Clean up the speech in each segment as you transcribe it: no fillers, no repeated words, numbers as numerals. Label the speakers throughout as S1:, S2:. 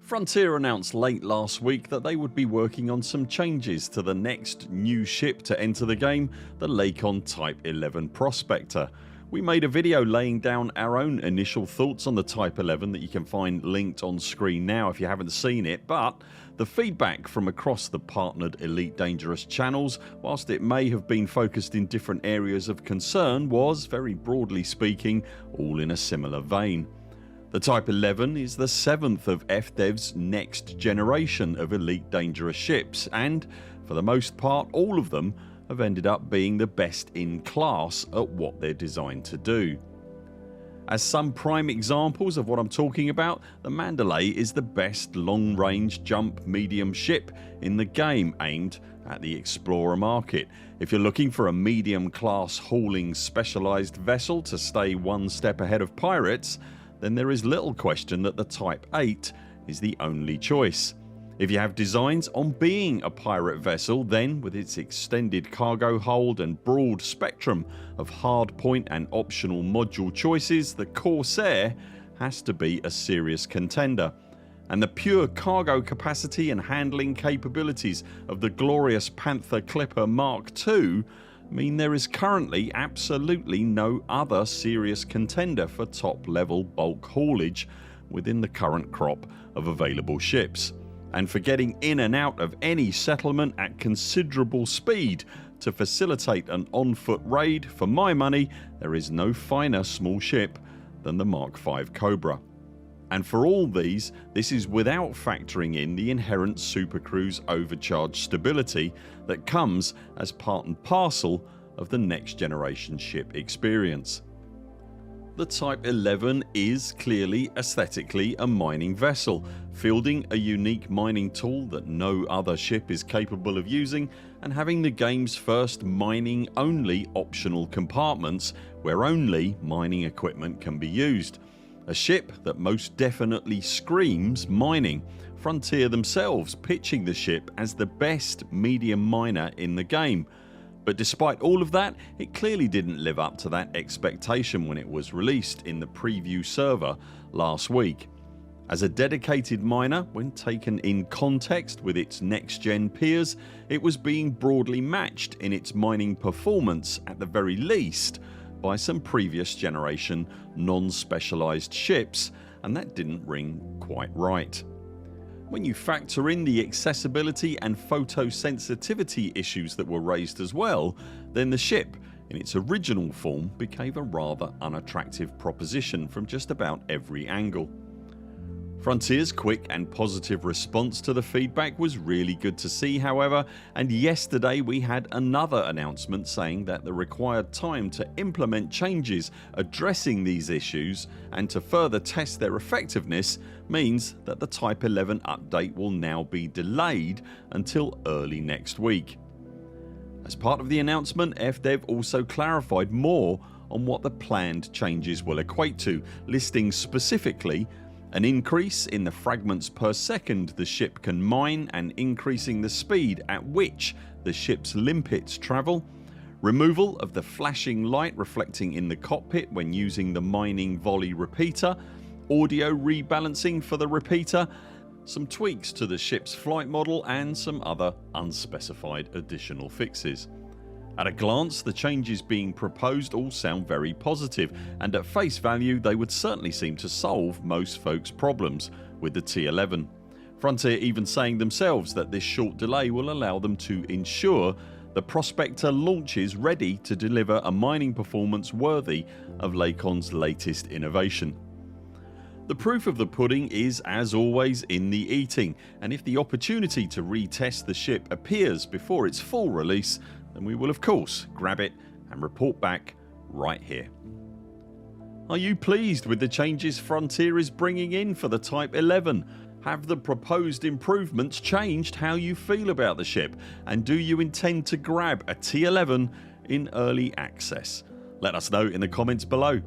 S1: Frontier announced late last week that they would be working on some changes to the next new ship to enter the game, the Lakon Type 11 Prospector. We made a video laying down our own initial thoughts on the Type 11 that you can find linked on screen now if you haven't seen it, but the feedback from across the partnered Elite Dangerous channels, whilst it may have been focused in different areas of concern, was, very broadly speaking, all in a similar vein. The Type 11 is the 7th of FDev's next generation of Elite Dangerous ships, and for the most part all of them have ended up being the best in class at what they're designed to do. As some prime examples of what I'm talking about, the Mandalay is the best long range jump medium ship in the game aimed at the explorer market. If you're looking for a medium class hauling specialised vessel to stay one step ahead of pirates, then there is little question that the Type 8 is the only choice. If you have designs on being a pirate vessel, then with its extended cargo hold and broad spectrum of hardpoint and optional module choices, the Corsair has to be a serious contender. And the pure cargo capacity and handling capabilities of the glorious Panther Clipper Mark II mean there is currently absolutely no other serious contender for top level bulk haulage within the current crop of available ships. And for getting in and out of any settlement at considerable speed to facilitate an on foot raid, for my money there is no finer small ship than the Mark V Cobra. And for all these, this is without factoring in the inherent Supercruise overcharged stability that comes as part and parcel of the next generation ship experience. The Type 11 is clearly aesthetically a mining vessel, fielding a unique mining tool that no other ship is capable of using, and having the game's first mining only optional compartments where only mining equipment can be used. A ship that most definitely screams mining, Frontier themselves pitching the ship as the best medium miner in the game. But despite all of that, it clearly didn't live up to that expectation when it was released in the preview server last week. As a dedicated miner, when taken in context with its next gen peers, it was being broadly matched in its mining performance at the very least by some previous generation non-specialised ships, and that didn't ring quite right. When you factor in the accessibility and photosensitivity issues that were raised as well, then the ship in its original form became a rather unattractive proposition from just about every angle. Frontier's quick and positive response to the feedback was really good to see, however, and yesterday we had another announcement saying that the required time to implement changes addressing these issues and to further test their effectiveness means that the Type 11 update will now be delayed until early next week. As part of the announcement, FDev also clarified more on what the planned changes will equate to, listing specifically an increase in the fragments per second the ship can mine and increasing the speed at which the ship's limpets travel, removal of the flashing light reflecting in the cockpit when using the mining volley repeater, audio rebalancing for the repeater, some tweaks to the ship's flight model and some other unspecified additional fixes. At a glance, the changes being proposed all sound very positive, and at face value they would certainly seem to solve most folks' problems with the T11. Frontier even saying themselves that this short delay will allow them to ensure the Prospector launches ready to deliver a mining performance worthy of Lakon's latest innovation. The proof of the pudding is, as always, in the eating, and if the opportunity to retest the ship appears before its full release, then we will of course grab it and report back right here. Are you pleased with the changes Frontier is bringing in for the Type 11? Have the proposed improvements changed how you feel about the ship, and do you intend to grab a T11 in early access? Let us know in the comments below.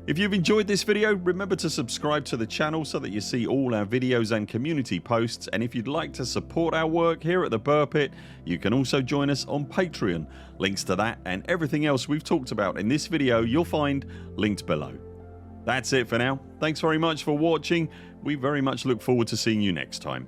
S1: If you've enjoyed this video, remember to subscribe to the channel so that you see all our videos and community posts, and if you'd like to support our work here at the Buur Pit, you can also join us on Patreon. Links to that and everything else we've talked about in this video you'll find linked below. That's it for now. Thanks very much for watching. We very much look forward to seeing you next time.